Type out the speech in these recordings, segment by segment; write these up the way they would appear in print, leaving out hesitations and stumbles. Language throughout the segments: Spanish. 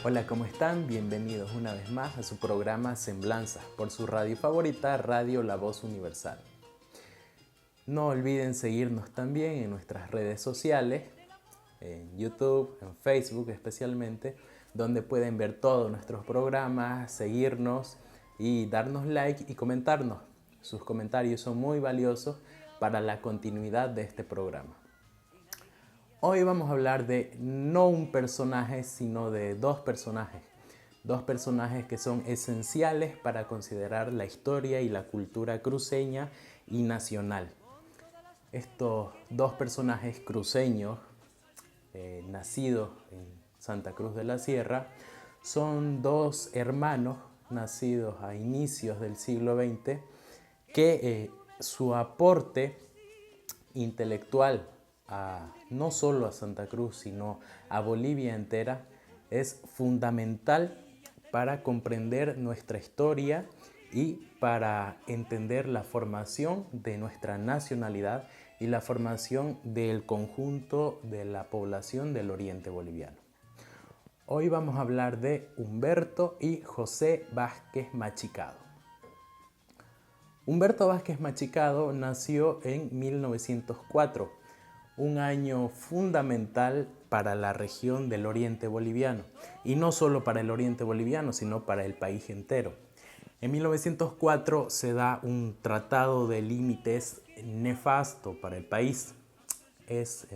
Hola, ¿cómo están? Bienvenidos una vez más a su programa Semblanzas por su radio favorita, Radio La Voz Universal. No olviden seguirnos también en nuestras redes sociales, en YouTube, en Facebook especialmente, donde pueden ver todos nuestros programas, seguirnos y darnos like y comentarnos. Sus comentarios son muy valiosos para la continuidad de este programa. Hoy vamos a hablar de no un personaje, sino de dos personajes. Dos personajes que son esenciales para considerar la historia y la cultura cruceña y nacional. Estos dos personajes cruceños, nacidos en Santa Cruz de la Sierra, son dos hermanos nacidos a inicios del siglo XX que su aporte intelectual no solo a Santa Cruz, sino a Bolivia entera, es fundamental para comprender nuestra historia y para entender la formación de nuestra nacionalidad y la formación del conjunto de la población del oriente boliviano. Hoy vamos a hablar de Humberto y José Vázquez Machicado. Humberto Vázquez Machicado nació en 1904, un año fundamental para la región del oriente boliviano, y no solo para el oriente boliviano, sino para el país entero. En 1904 se da un tratado de límites nefasto para el país. Es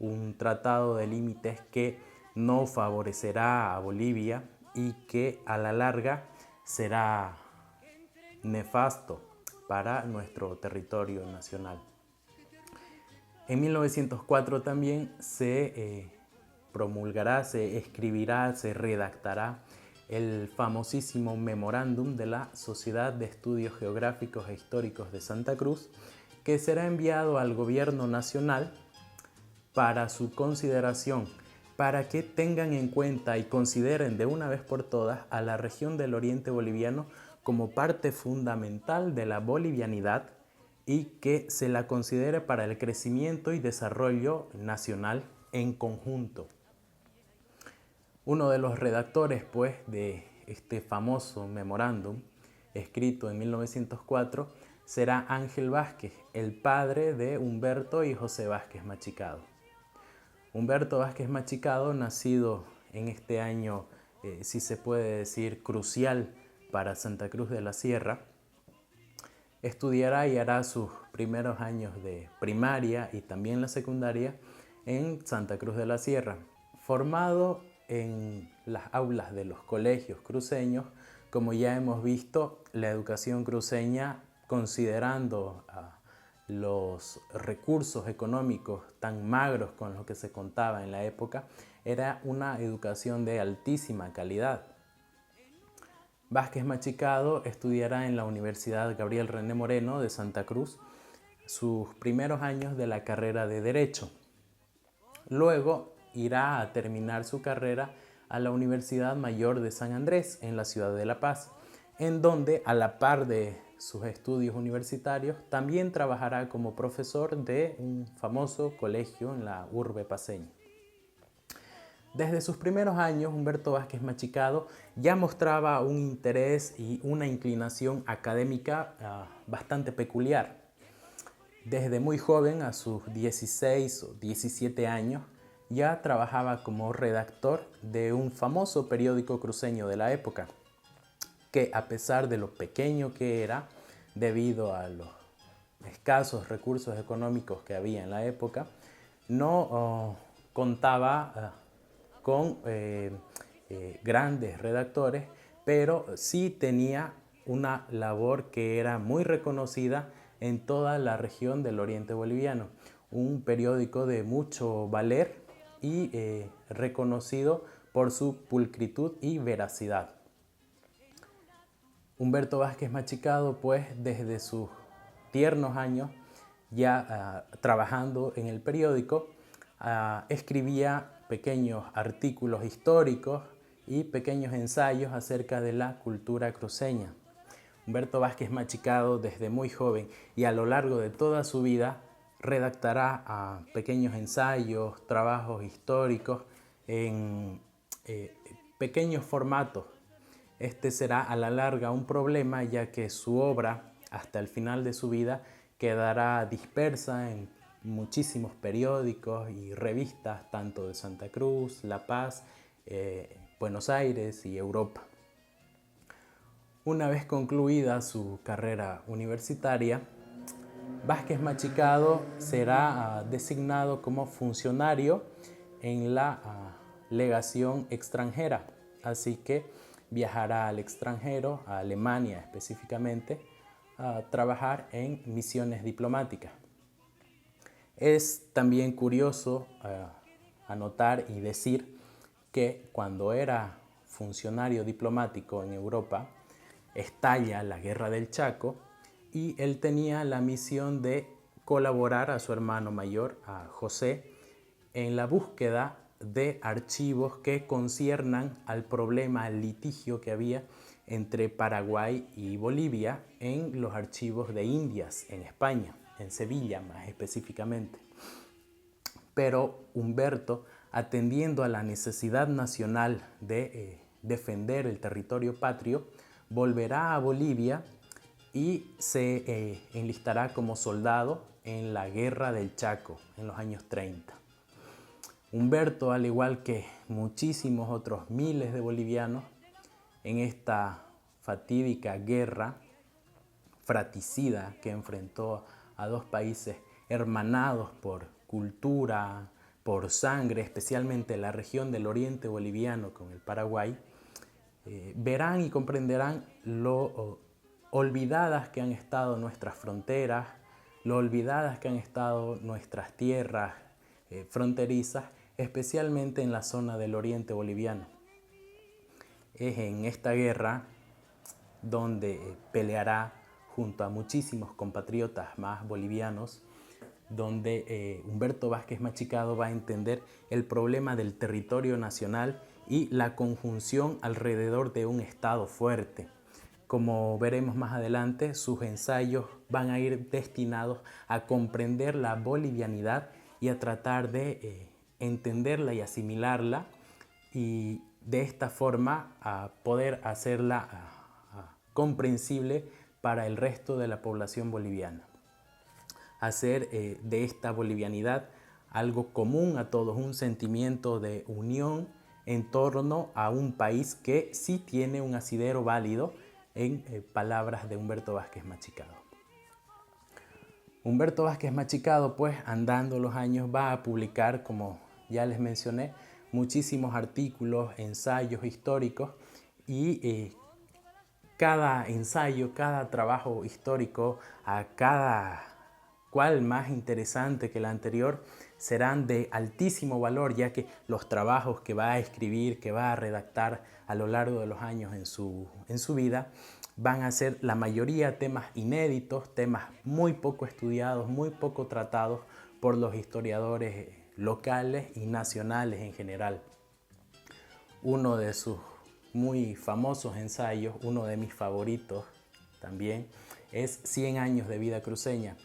un tratado de límites que no favorecerá a Bolivia y que a la larga será nefasto para nuestro territorio nacional. En 1904 también se promulgará, se escribirá, se redactará el famosísimo memorándum de la Sociedad de Estudios Geográficos e Históricos de Santa Cruz, que será enviado al gobierno nacional para su consideración, para que tengan en cuenta y consideren de una vez por todas a la región del oriente boliviano como parte fundamental de la bolivianidad y que se la considere para el crecimiento y desarrollo nacional en conjunto. Uno de los redactores, pues, de este famoso memorándum, escrito en 1904, será Ángel Vázquez, el padre de Humberto y José Vázquez Machicado. Humberto Vázquez Machicado, nacido en este año, si se puede decir, crucial para Santa Cruz de la Sierra, estudiará y hará sus primeros años de primaria y también la secundaria en Santa Cruz de la Sierra. Formado en las aulas de los colegios cruceños, como ya hemos visto, la educación cruceña, considerando los recursos económicos tan magros con los que se contaba en la época, era una educación de altísima calidad. Vázquez Machicado estudiará en la Universidad Gabriel René Moreno de Santa Cruz sus primeros años de la carrera de Derecho. Luego irá a terminar su carrera a la Universidad Mayor de San Andrés en la ciudad de La Paz, en donde, a la par de sus estudios universitarios, también trabajará como profesor de un famoso colegio en la urbe paceña. Desde sus primeros años, Humberto Vázquez Machicado ya mostraba un interés y una inclinación académica bastante peculiar. Desde muy joven, a sus 16 o 17 años, ya trabajaba como redactor de un famoso periódico cruceño de la época, que a pesar de lo pequeño que era, debido a los escasos recursos económicos que había en la época, no contaba con grandes redactores, pero sí tenía una labor que era muy reconocida en toda la región del oriente boliviano. Un periódico de mucho valer y reconocido por su pulcritud y veracidad. Humberto Vázquez Machicado, pues, desde sus tiernos años, ya trabajando en el periódico, escribía pequeños artículos históricos y pequeños ensayos acerca de la cultura cruceña. Humberto Vázquez Machicado, desde muy joven y a lo largo de toda su vida, redactará pequeños ensayos, trabajos históricos en pequeños formatos. Este será a la larga un problema, ya que su obra, hasta el final de su vida, quedará dispersa en muchísimos periódicos y revistas, tanto de Santa Cruz, La Paz, Buenos Aires y Europa. Una vez concluida su carrera universitaria, Vázquez Machicado será designado como funcionario en la legación extranjera, así que viajará al extranjero, a Alemania específicamente, a trabajar en misiones diplomáticas. Es también curioso anotar y decir que cuando era funcionario diplomático en Europa, estalla la Guerra del Chaco y él tenía la misión de colaborar a su hermano mayor, a José, en la búsqueda de archivos que conciernan al problema, al litigio que había entre Paraguay y Bolivia en los archivos de Indias en España, en Sevilla más específicamente. Pero Humberto, atendiendo a la necesidad nacional de defender el territorio patrio, volverá a Bolivia y se enlistará como soldado en la Guerra del Chaco en los años 30. Humberto, al igual que muchísimos otros miles de bolivianos, en esta fatídica guerra fratricida que enfrentó a dos países hermanados por cultura, por sangre, especialmente la región del oriente boliviano con el Paraguay, verán y comprenderán lo olvidadas que han estado nuestras fronteras, lo olvidadas que han estado nuestras tierras fronterizas, especialmente en la zona del oriente boliviano. Es en esta guerra donde peleará junto a muchísimos compatriotas más bolivianos, donde Humberto Vázquez Machicado va a entender el problema del territorio nacional y la conjunción alrededor de un Estado fuerte. Como veremos más adelante, sus ensayos van a ir destinados a comprender la bolivianidad y a tratar de entenderla y asimilarla, y de esta forma a poder hacerla comprensible para el resto de la población boliviana. Hacer de esta bolivianidad algo común a todos, un sentimiento de unión en torno a un país que sí tiene un asidero válido, en palabras de Humberto Vázquez Machicado. Humberto Vázquez Machicado, pues andando los años, va a publicar, como ya les mencioné, muchísimos artículos, ensayos históricos, y cada ensayo, cada trabajo histórico, a cada cual más interesante que el anterior, serán de altísimo valor, ya que los trabajos que va a escribir, que va a redactar a lo largo de los años en su vida, van a ser la mayoría temas inéditos, temas muy poco estudiados, muy poco tratados por los historiadores locales y nacionales en general. Uno de sus muy famosos ensayos, uno de mis favoritos también, es 100 años de vida cruceña,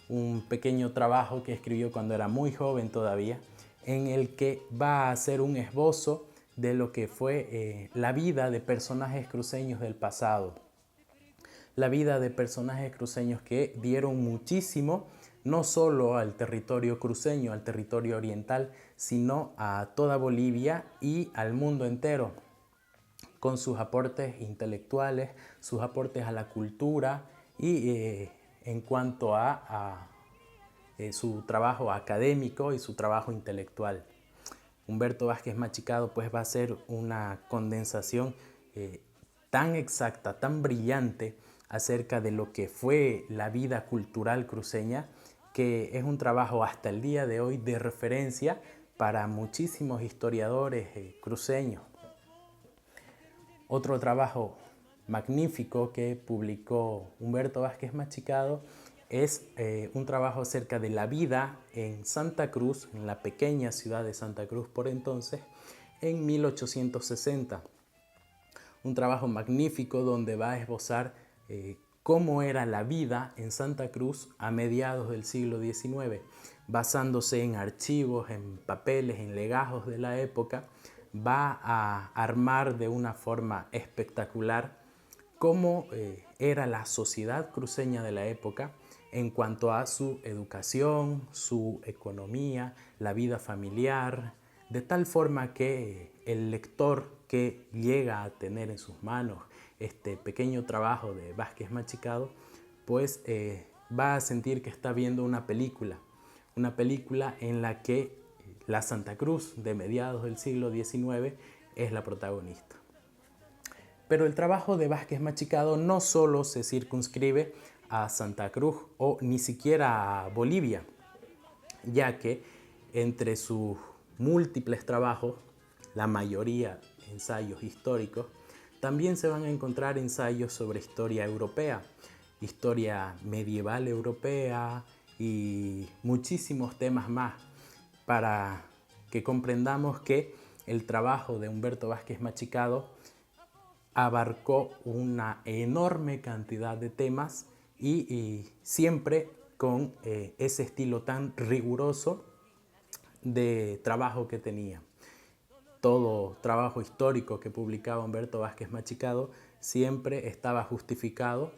un pequeño trabajo que escribió cuando era muy joven todavía, en el que va a hacer un esbozo de lo que fue la vida de personajes cruceños del pasado. La vida de personajes cruceños que dieron muchísimo, no solo al territorio cruceño, al territorio oriental, sino a toda Bolivia y al mundo entero, con sus aportes intelectuales, sus aportes a la cultura y en cuanto a su trabajo académico y su trabajo intelectual. Humberto Vázquez Machicado pues va a ser una condensación tan exacta, tan brillante acerca de lo que fue la vida cultural cruceña, que es un trabajo hasta el día de hoy de referencia para muchísimos historiadores cruceños. Otro trabajo magnífico que publicó Humberto Vázquez Machicado es un trabajo acerca de la vida en Santa Cruz, en la pequeña ciudad de Santa Cruz por entonces, en 1860. Un trabajo magnífico donde va a esbozar cómo era la vida en Santa Cruz a mediados del siglo XIX, basándose en archivos, en papeles, en legajos de la época, va a armar de una forma espectacular cómo era la sociedad cruceña de la época en cuanto a su educación, su economía, la vida familiar, de tal forma que el lector que llega a tener en sus manos este pequeño trabajo de Vázquez Machicado, pues va a sentir que está viendo una película en la que la Santa Cruz de mediados del siglo XIX es la protagonista. Pero el trabajo de Vázquez Machicado no solo se circunscribe a Santa Cruz o ni siquiera a Bolivia, ya que entre sus múltiples trabajos, la mayoría ensayos históricos, también se van a encontrar ensayos sobre historia europea, historia medieval europea y muchísimos temas más, para que comprendamos que el trabajo de Humberto Vázquez Machicado abarcó una enorme cantidad de temas y siempre con ese estilo tan riguroso de trabajo que tenía. Todo trabajo histórico que publicaba Humberto Vázquez Machicado siempre estaba justificado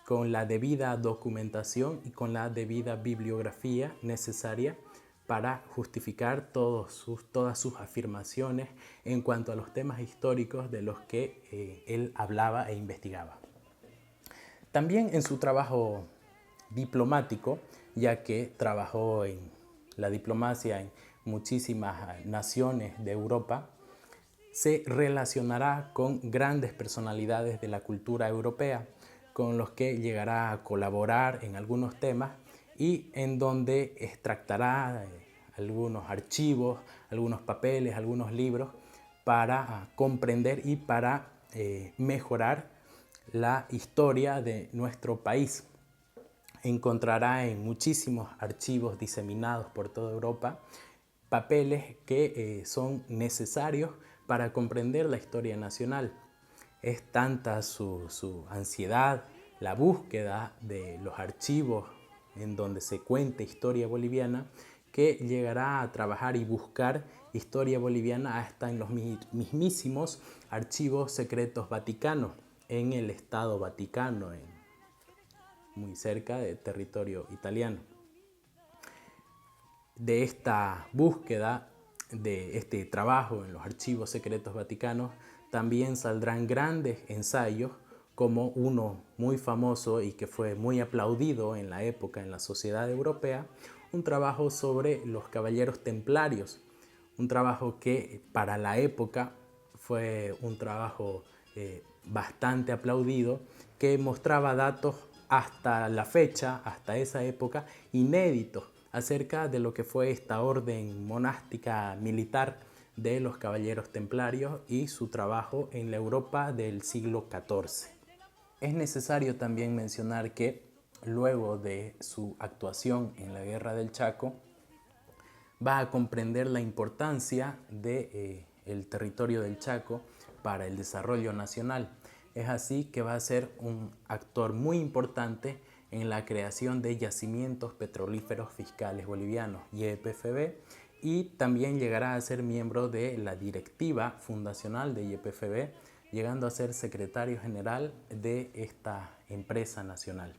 con la debida documentación y con la debida bibliografía necesaria para justificar todas sus afirmaciones en cuanto a los temas históricos de los que él hablaba e investigaba. También en su trabajo diplomático, ya que trabajó en la diplomacia en muchísimas naciones de Europa, se relacionará con grandes personalidades de la cultura europea, con los que llegará a colaborar en algunos temas y en donde extractará algunos archivos, algunos papeles, algunos libros para comprender y para mejorar la historia de nuestro país. Encontrará en muchísimos archivos diseminados por toda Europa papeles que son necesarios para comprender la historia nacional. Es tanta su ansiedad, la búsqueda de los archivos en donde se cuenta historia boliviana, que llegará a trabajar y buscar historia boliviana hasta en los mismísimos archivos secretos vaticanos, en el Estado Vaticano, muy cerca del territorio italiano. De esta búsqueda, de este trabajo en los archivos secretos vaticanos, también saldrán grandes ensayos, como uno muy famoso y que fue muy aplaudido en la época en la sociedad europea, un trabajo sobre los caballeros templarios, un trabajo que para la época fue un trabajo bastante aplaudido, que mostraba datos hasta la fecha, hasta esa época, inéditos acerca de lo que fue esta orden monástica militar de los caballeros templarios y su trabajo en la Europa del siglo XIV. Es necesario también mencionar que luego de su actuación en la Guerra del Chaco, va a comprender la importancia del territorio del Chaco para el desarrollo nacional. Es así que va a ser un actor muy importante en la creación de yacimientos petrolíferos fiscales bolivianos, YPFB, y también llegará a ser miembro de la directiva fundacional de YPFB, llegando a ser secretario general de esta empresa nacional.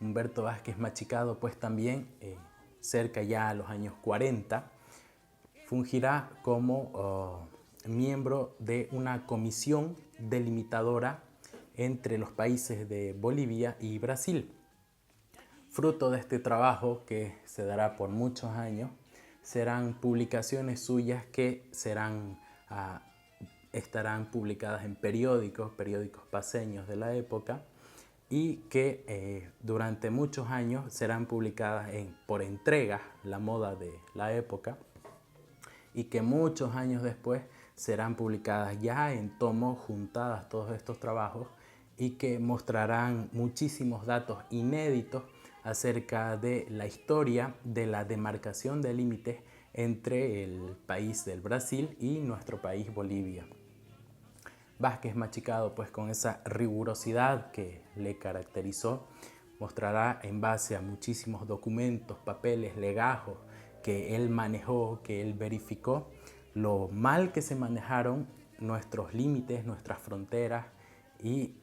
Humberto Vázquez Machicado, pues también cerca ya a los años 40, fungirá como miembro de una comisión delimitadora entre los países de Bolivia y Brasil. Fruto de este trabajo, que se dará por muchos años, serán publicaciones suyas que estarán publicadas en periódicos paseños de la época, y que durante muchos años serán publicadas por entregas, la moda de la época, y que muchos años después serán publicadas ya en tomos, juntadas todos estos trabajos, y que mostrarán muchísimos datos inéditos acerca de la historia de la demarcación de límites entre el país del Brasil y nuestro país Bolivia. Vázquez Machicado, pues con esa rigurosidad que le caracterizó, mostrará en base a muchísimos documentos, papeles, legajos que él manejó, que él verificó, lo mal que se manejaron nuestros límites, nuestras fronteras y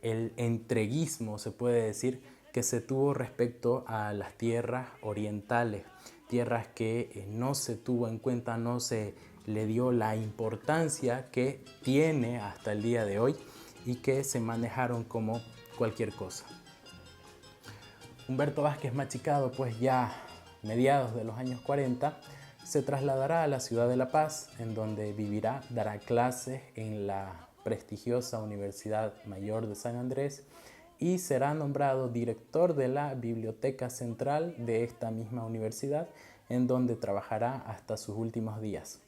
el entreguismo, se puede decir, que se tuvo respecto a las tierras orientales, tierras que no se tuvo en cuenta, no se le dio la importancia que tiene hasta el día de hoy y que se manejaron como cualquier cosa. Humberto Vázquez Machicado, pues ya mediados de los años 40, se trasladará a la ciudad de La Paz, en donde vivirá, dará clases en la prestigiosa Universidad Mayor de San Andrés y será nombrado director de la Biblioteca Central de esta misma universidad, en donde trabajará hasta sus últimos días.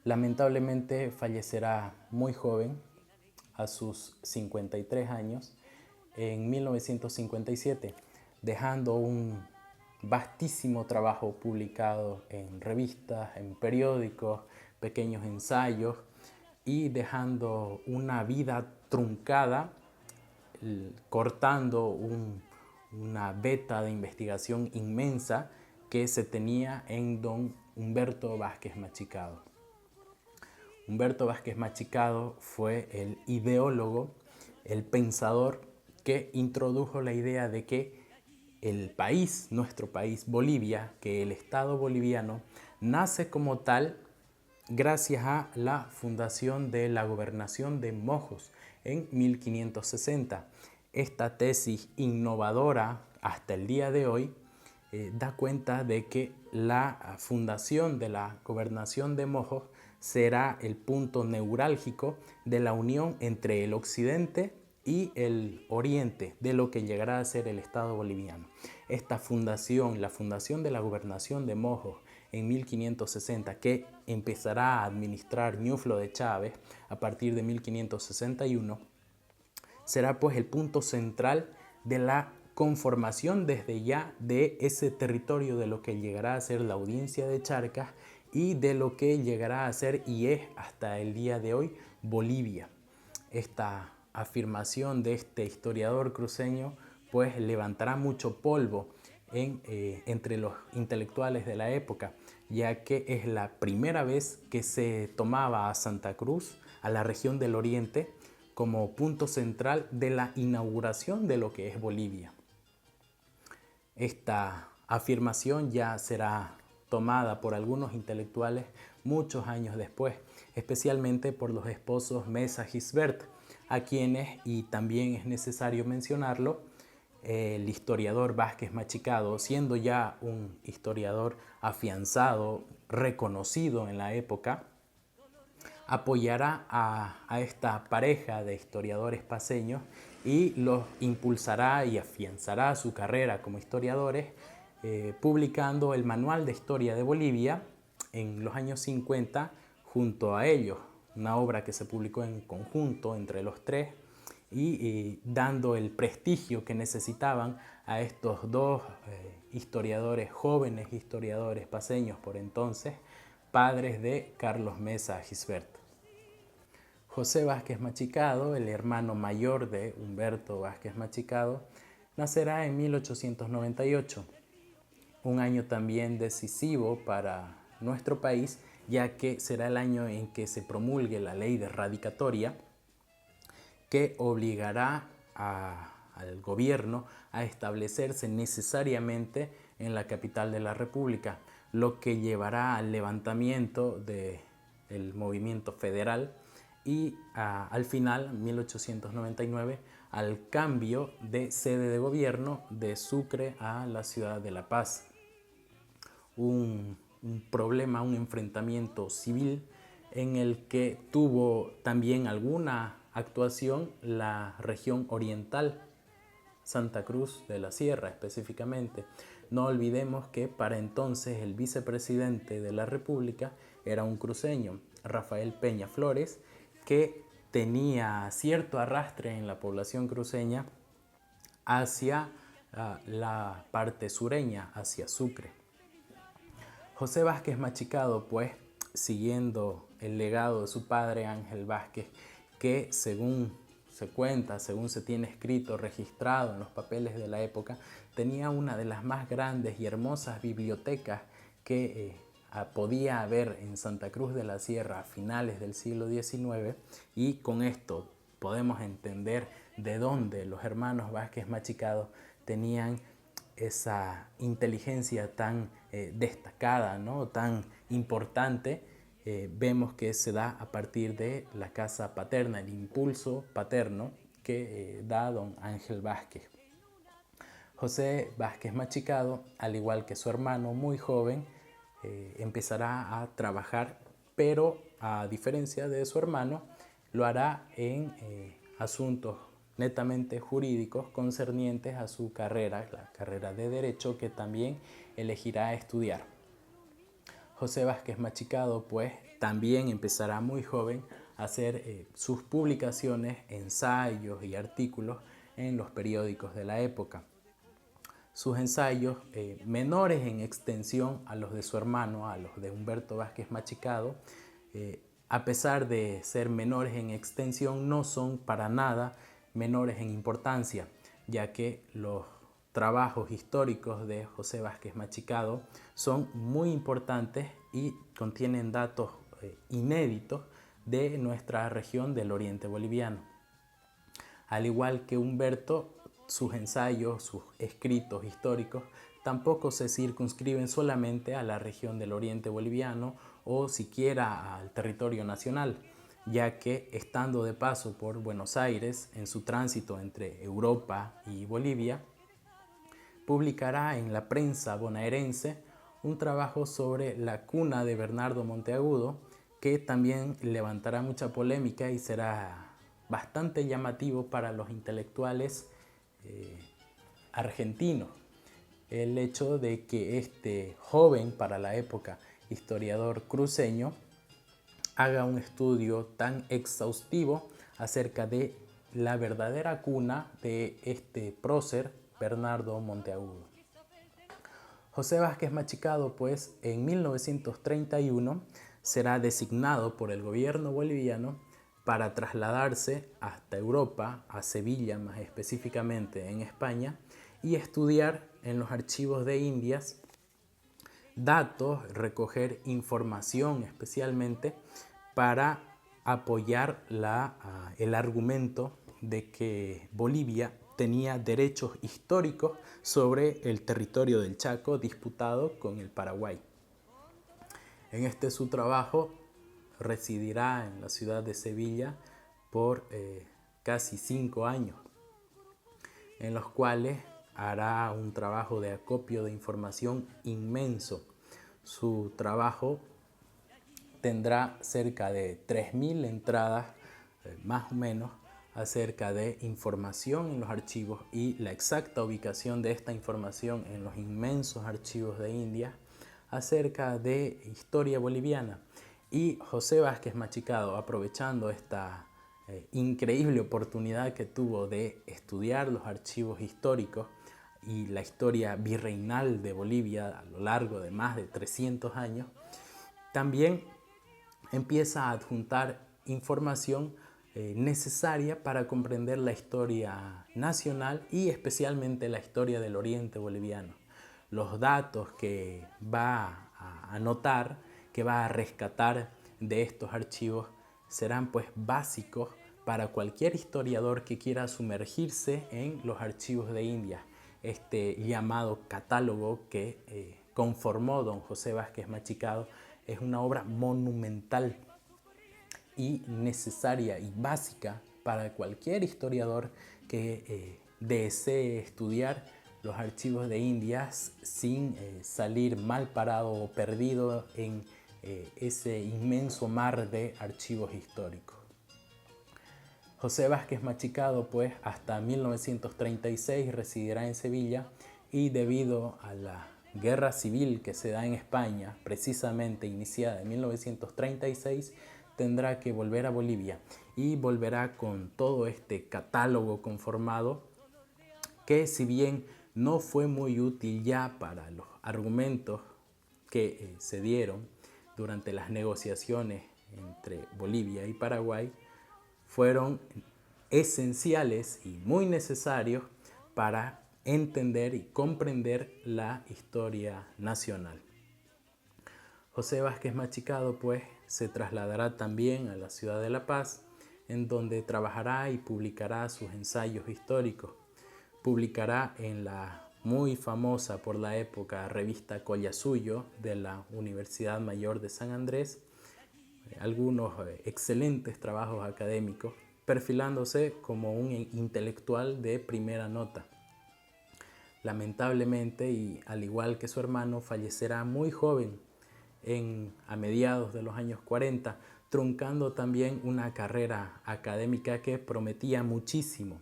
Lamentablemente fallecerá muy joven, a sus 53 años, en 1957, dejando un vastísimo trabajo publicado en revistas, en periódicos, pequeños ensayos y dejando una vida truncada, cortando una veta de investigación inmensa que se tenía en don Humberto Vázquez Machicado. Humberto Vázquez Machicado fue el ideólogo, el pensador que introdujo la idea de que el país, nuestro país, Bolivia, que el Estado boliviano nace como tal gracias a la fundación de la gobernación de Mojos en 1560. Esta tesis innovadora hasta el día de hoy da cuenta de que la fundación de la gobernación de Mojos será el punto neurálgico de la unión entre el occidente y el oriente de lo que llegará a ser el Estado boliviano. Esta fundación, la fundación de la gobernación de Mojos en 1560, que empezará a administrar Ñuflo de Chávez a partir de 1561, será pues el punto central de la conformación desde ya de ese territorio de lo que llegará a ser la audiencia de Charcas y de lo que llegará a ser y es hasta el día de hoy Bolivia. Esta afirmación de este historiador cruceño pues levantará mucho polvo entre los intelectuales de la época, ya que es la primera vez que se tomaba a Santa Cruz, a la región del Oriente, como punto central de la inauguración de lo que es Bolivia. Esta afirmación ya será tomada por algunos intelectuales muchos años después, especialmente por los esposos Mesa Gisbert, a quienes, y también es necesario mencionarlo, el historiador Vázquez Machicado, siendo ya un historiador afianzado, reconocido en la época, apoyará a esta pareja de historiadores paceños y los impulsará y afianzará su carrera como historiadores, publicando el Manual de Historia de Bolivia en los años 50 junto a ellos, una obra que se publicó en conjunto entre los tres y dando el prestigio que necesitaban a estos dos historiadores, jóvenes historiadores paceños por entonces, padres de Carlos Mesa Gisbert. José Vázquez Machicado, el hermano mayor de Humberto Vázquez Machicado, nacerá en 1898, un año también decisivo para nuestro país, ya que será el año en que se promulgue la ley de radicatoria, que obligará al gobierno a establecerse necesariamente en la capital de la República, lo que llevará al levantamiento del movimiento federal y al final, en 1899, al cambio de sede de gobierno de Sucre a la ciudad de La Paz. Un problema, un enfrentamiento civil en el que tuvo también alguna actuación la región oriental, Santa Cruz de la Sierra específicamente. No olvidemos que para entonces el vicepresidente de la República era un cruceño, Rafael Peña Flores, que tenía cierto arrastre en la población cruceña hacia la parte sureña, hacia Sucre. José Vázquez Machicado, pues, siguiendo el legado de su padre Ángel Vázquez, que según se cuenta, según se tiene escrito, registrado en los papeles de la época, tenía una de las más grandes y hermosas bibliotecas que podía haber en Santa Cruz de la Sierra a finales del siglo XIX, y con esto podemos entender de dónde los hermanos Vázquez Machicado tenían esa inteligencia tan destacada, ¿no? Tan importante. Vemos que se da a partir de la casa paterna, el impulso paterno que da don Ángel Vázquez. José Vázquez Machicado, al igual que su hermano muy joven, empezará a trabajar, pero a diferencia de su hermano, lo hará en asuntos netamente jurídicos concernientes a su carrera, la carrera de Derecho, que también elegirá estudiar. José Vázquez Machicado, pues, también empezará muy joven a hacer sus publicaciones, ensayos y artículos en los periódicos de la época. Sus ensayos, menores en extensión a los de su hermano, a los de Humberto Vázquez Machicado, a pesar de ser menores en extensión, no son para nada menores en importancia, ya que los trabajos históricos de José Vázquez Machicado son muy importantes y contienen datos inéditos de nuestra región del oriente boliviano. Al igual que Humberto, sus ensayos, sus escritos históricos tampoco se circunscriben solamente a la región del oriente boliviano o siquiera al territorio nacional, ya que estando de paso por Buenos Aires en su tránsito entre Europa y Bolivia, publicará en la prensa bonaerense un trabajo sobre la cuna de Bernardo Monteagudo, que también levantará mucha polémica y será bastante llamativo para los intelectuales argentinos. El hecho de que este joven, para la época, historiador cruceño, haga un estudio tan exhaustivo acerca de la verdadera cuna de este prócer, Bernardo Monteagudo. José Vázquez Machicado, pues, en 1931 será designado por el gobierno boliviano para trasladarse hasta Europa, a Sevilla más específicamente en España, y estudiar en los archivos de Indias datos, recoger información especialmente para apoyar el argumento de que Bolivia tenía derechos históricos sobre el territorio del Chaco disputado con el Paraguay. En este su trabajo residirá en la ciudad de Sevilla por casi 5 años, en los cuales hará un trabajo de acopio de información inmenso. Su trabajo tendrá cerca de 3.000 entradas, más o menos, acerca de información en los archivos, y la exacta ubicación de esta información en los inmensos archivos de India acerca de historia boliviana. Y José Vázquez Machicado, aprovechando esta increíble oportunidad que tuvo de estudiar los archivos históricos y la historia virreinal de Bolivia a lo largo de más de 300 años, también empieza a adjuntar información necesaria para comprender la historia nacional y especialmente la historia del oriente boliviano. Los datos que va a anotar, que va a rescatar de estos archivos, serán pues básicos para cualquier historiador que quiera sumergirse en los archivos de India. Este llamado catálogo que conformó don José Vázquez Machicado es una obra monumental y necesaria y básica para cualquier historiador que desee estudiar los archivos de Indias sin salir mal parado o perdido en ese inmenso mar de archivos históricos. José Vázquez Machicado, pues, hasta 1936 residirá en Sevilla, y debido a la guerra civil que se da en España, precisamente iniciada en 1936, tendrá que volver a Bolivia y volverá con todo este catálogo conformado que, si bien no fue muy útil ya para los argumentos que se dieron durante las negociaciones entre Bolivia y Paraguay, fueron esenciales y muy necesarios para entender y comprender la historia nacional. José Vázquez Machicado pues se trasladará también a la ciudad de La Paz, en donde trabajará y publicará sus ensayos históricos. Publicará en la muy famosa por la época revista Collasuyo de la Universidad Mayor de San Andrés algunos excelentes trabajos académicos, perfilándose como un intelectual de primera nota. Lamentablemente, y al igual que su hermano, fallecerá muy joven a mediados de los años 40, truncando también una carrera académica que prometía muchísimo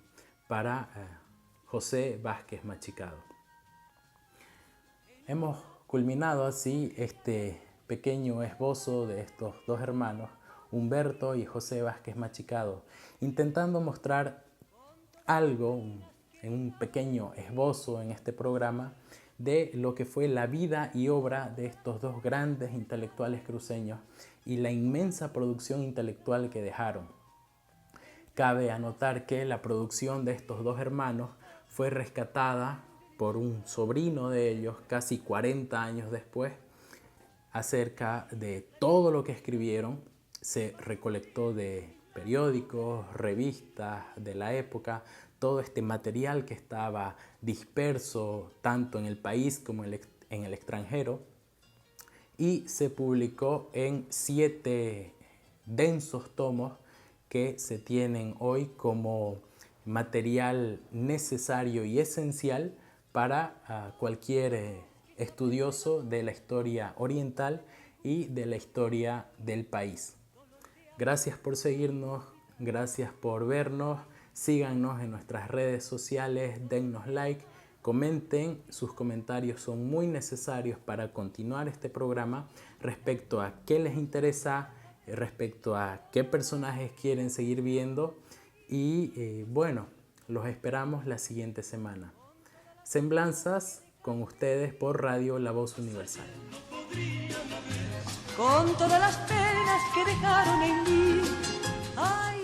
para José Vázquez Machicado. Hemos culminado así este pequeño esbozo de estos dos hermanos, Humberto y José Vázquez Machicado, intentando mostrar algo en un pequeño esbozo en este programa de lo que fue la vida y obra de estos dos grandes intelectuales cruceños y la inmensa producción intelectual que dejaron. Cabe anotar que la producción de estos dos hermanos fue rescatada por un sobrino de ellos casi 40 años después. Acerca de todo lo que escribieron, se recolectó de periódicos, revistas de la época, todo este material que estaba disperso tanto en el país como en el extranjero, y se publicó en 7 densos tomos que se tienen hoy como material necesario y esencial para cualquier estudioso de la historia oriental y de la historia del país. Gracias por seguirnos, gracias por vernos, síganos en nuestras redes sociales, dennos like, comenten, sus comentarios son muy necesarios para continuar este programa respecto a qué les interesa, respecto a qué personajes quieren seguir viendo y bueno, los esperamos la siguiente semana. Semblanzas con ustedes por Radio La Voz Universal. Con todas las penas que dejaron en mí. Ay,